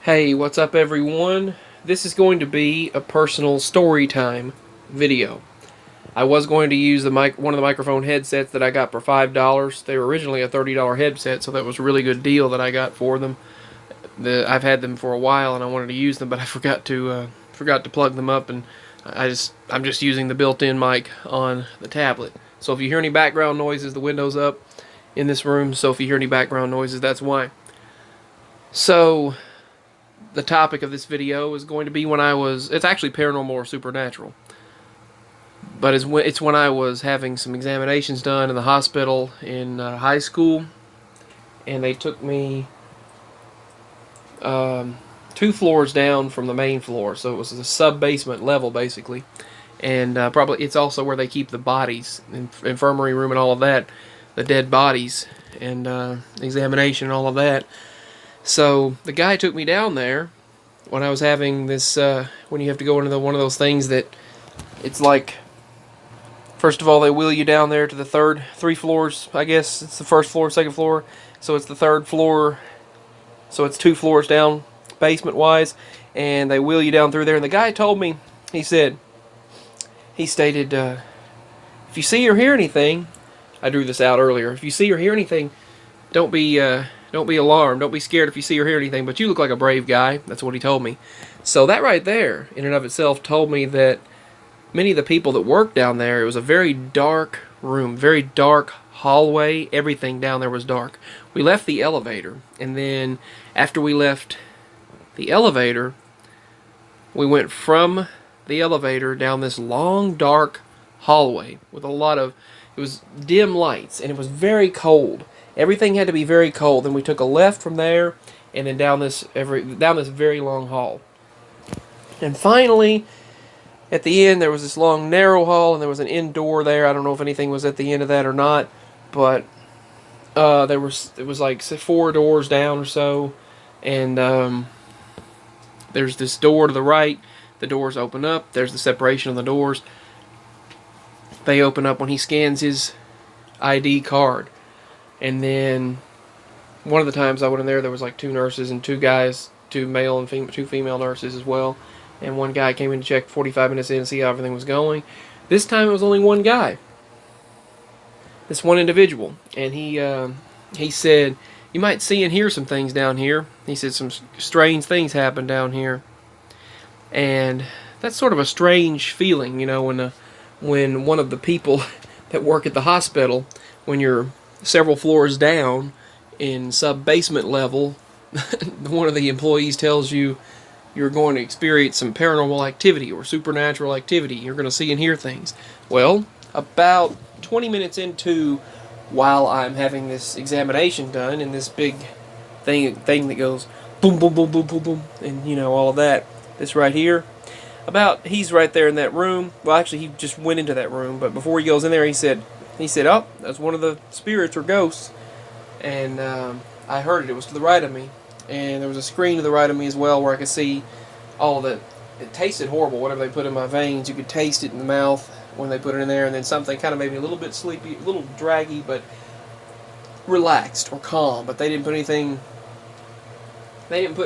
Hey, what's up everyone? This is going to be a personal story time video. I was going to use one of the microphone headsets that I got for $5. They were originally a $30 headset, so that was a really good deal that I got for them. I've had them for a while and I wanted to use them, but I forgot to plug them up, and I'm just using the built-in mic on the tablet. So if you hear any background noises, the window's up in this room, so if you hear any background noises, that's why. So the topic of this video is going to be it's actually paranormal or supernatural, but it's when I was having some examinations done in the hospital in high school, and they took me 2 floors down from the main floor, so it was a sub-basement level basically, and probably it's also where they keep the bodies, infirmary room and all of that, the dead bodies, and examination and all of that. So the guy took me down there when I was having this, when you have to go into one of those things that it's like, first of all, they wheel you down there to the 3 floors, I guess. It's the first floor, second floor. So it's the third floor. So it's 2 floors down, basement-wise. And they wheel you down through there. And the guy told me, he stated, if you see or hear anything, I drew this out earlier, if you see or hear anything, don't be alarmed. Don't be scared if you see or hear anything, but you look like a brave guy. That's what he told me. So that right there, in and of itself, told me that many of the people that worked down there, it was a very dark room, very dark hallway. Everything down there was dark. We left the elevator, and then after we left the elevator, we went from the elevator down this long, dark hallway with it was dim lights, and it was very cold. Everything had to be very cold. Then we took a left from there, and then down this very long hall. And finally, at the end, there was this long, narrow hall, and there was an indoor there. I don't know if anything was at the end of that or not, but it was like 4 doors down or so, and there's this door to the right. The doors open up. There's the separation of the doors. They open up when he scans his ID card. And then one of the times I went in there was like 2 nurses and 2 guys, 2 male and 2 female nurses as well. And one guy came in to check 45 minutes in to see how everything was going. This time it was only one guy, this one individual, and he said, "You might see and hear some things down here." He said some strange things happen down here, and that's sort of a strange feeling, when one of the people that work at the hospital, when you're several floors down in sub-basement level, one of the employees tells you you're going to experience some paranormal activity or supernatural activity. You're going to see and hear things. Well, about 20 minutes into, while I'm having this examination done in this big thing that goes boom, boom, boom, boom, boom, boom, and all of that, this right here, he's right there in that room. Well, actually, he just went into that room, but before he goes in there, he said, "Oh, that's one of the spirits or ghosts." And I heard it. It was to the right of me. And there was a screen to the right of me as well where I could see all of it. It tasted horrible, whatever they put in my veins. You could taste it in the mouth when they put it in there. And then something kind of made me a little bit sleepy, a little draggy, but relaxed or calm. But they didn't put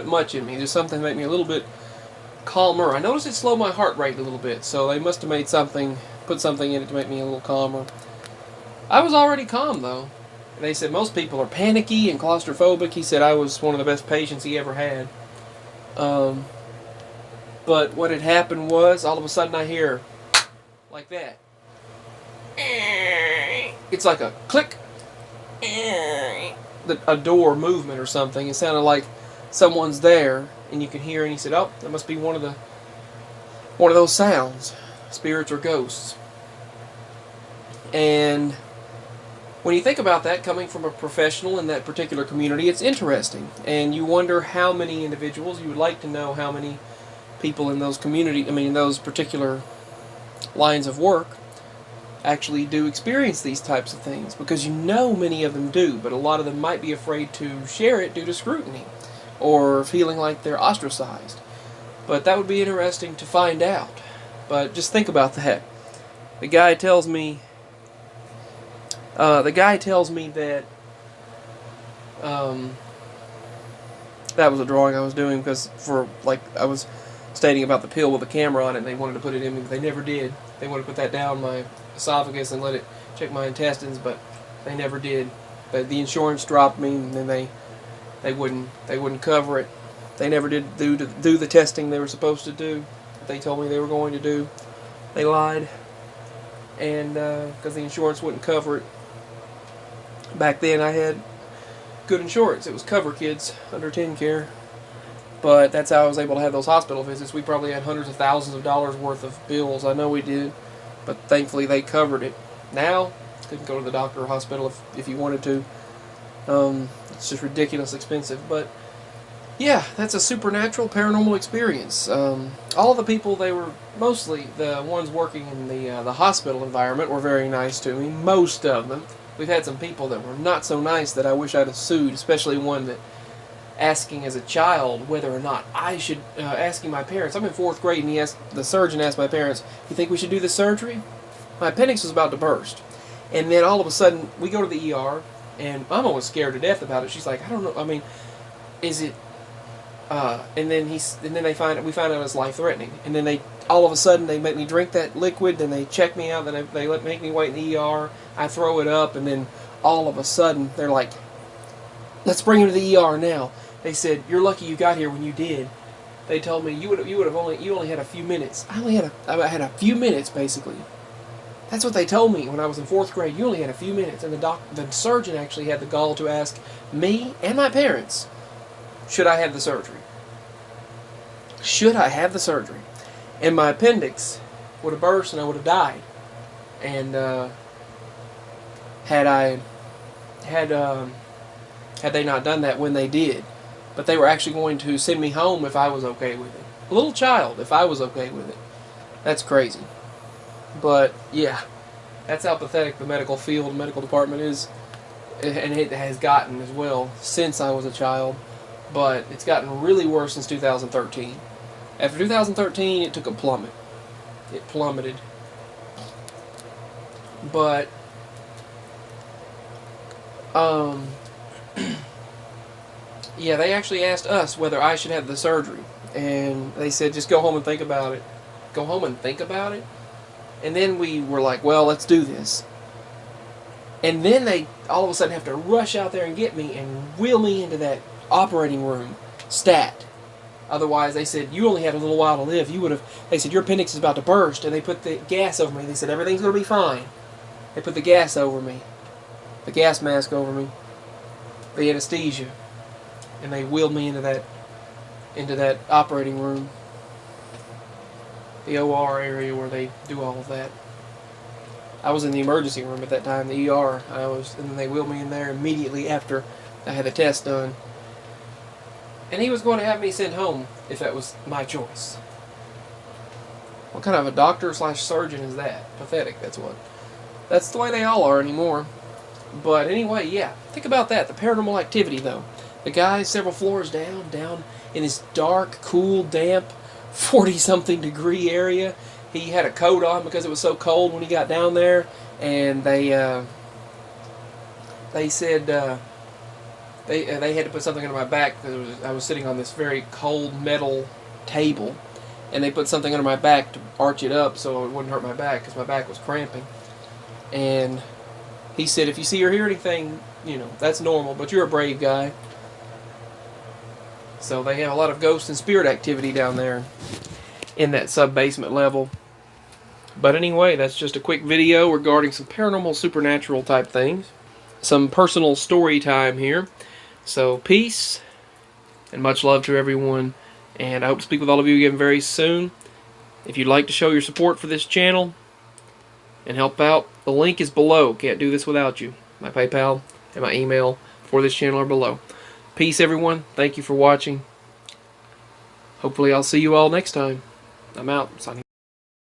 much in me. Just something that made me a little bit calmer. I noticed it slowed my heart rate a little bit. So they must have put something in it to make me a little calmer. I was already calm, though. They said most people are panicky and claustrophobic. He said I was one of the best patients he ever had. But what had happened was, all of a sudden I hear, like that. It's like a click. A door movement or something. It sounded like someone's there, and you could hear, and he said, "Oh, that must be one of those sounds, spirits or ghosts." And when you think about that coming from a professional in that particular community, it's interesting. And you wonder how many individuals, you would like to know how many people in in those particular lines of work actually do experience these types of things. Because many of them do, but a lot of them might be afraid to share it due to scrutiny or feeling like they're ostracized. But that would be interesting to find out. But just think about that. The guy tells me that That was a drawing I was doing because for like I was stating about the pill with the camera on it, and they wanted to put it in me, but they never did. They wanted to put that down my esophagus and let it check my intestines, but they never did. But the insurance dropped me, and then they wouldn't cover it. They never did do the testing they were supposed to do. They told me they were going to do. They lied, and because the insurance wouldn't cover it. Back then, I had good insurance. It was Cover Kids under 10 care. But that's how I was able to have those hospital visits. We probably had hundreds of thousands of dollars worth of bills. I know we did. But thankfully they covered it. Now, couldn't go to the doctor or hospital if you wanted to. It's just ridiculous expensive. But yeah, that's a supernatural paranormal experience. All the people, they were mostly the ones working in the hospital environment were very nice to me. Most of them. We've had some people that were not so nice that I wish I'd have sued, especially one that asking as a child whether or not I should, asking my parents. I'm in 4th grade, and the surgeon asked my parents, "You think we should do this surgery?" My appendix was about to burst. And then all of a sudden, we go to the ER, and Mama was scared to death about it. She's like, I don't know, I mean, is it, and then we find out it's life-threatening. And then all of a sudden, they make me drink that liquid, then they check me out, then they make me wait in the ER, I throw it up, and then all of a sudden, they're like, "Let's bring him to the ER now." They said, "You're lucky you got here when you did." They told me you only had a few minutes. I had a few minutes basically. That's what they told me when I was in 4th grade. You only had a few minutes, and the surgeon actually had the gall to ask me and my parents, should I have the surgery? Should I have the surgery? And my appendix would have burst, and I would have died. And had they not done that when they did. But they were actually going to send me home if I was okay with it. A little child, if I was okay with it. That's crazy. But, yeah. That's how pathetic the medical field, medical department is. And it has gotten as well since I was a child. But it's gotten really worse since 2013. After 2013, it took a plummet. It plummeted. But, yeah, they actually asked us whether I should have the surgery. And they said, just go home and think about it. Go home and think about it? And then we were like, well, let's do this. And then they all of a sudden have to rush out there and get me and wheel me into that operating room, stat. Otherwise, they said, you only had a little while to live. They said, your appendix is about to burst. And they put the gas over me. They said, everything's going to be fine. They put the gas over me. The gas mask over me. The anesthesia. And they wheeled me into that operating room. The OR area where they do all of that. I was in the emergency room at that time, the ER. And then they wheeled me in there immediately after I had the test done. And he was going to have me sent home if that was my choice. What kind of a doctor/surgeon is that? Pathetic, that's what. That's the way they all are anymore. But anyway, yeah. Think about that. The paranormal activity, though. The guy several floors down in this dark, cool, damp, 40-something degree area. He had a coat on because it was so cold when he got down there. And they said they had to put something under my back because I was sitting on this very cold metal table. And they put something under my back to arch it up so it wouldn't hurt my back because my back was cramping. And he said, if you see or hear anything, that's normal, but you're a brave guy. So they have a lot of ghost and spirit activity down there in that sub-basement level. But anyway, that's just a quick video regarding some paranormal, supernatural type things. Some personal story time here. So peace and much love to everyone. And I hope to speak with all of you again very soon. If you'd like to show your support for this channel and help out, the link is below. Can't do this without you. My PayPal and my email for this channel are below. Peace, everyone. Thank you for watching. Hopefully I'll see you all next time. I'm out. Signing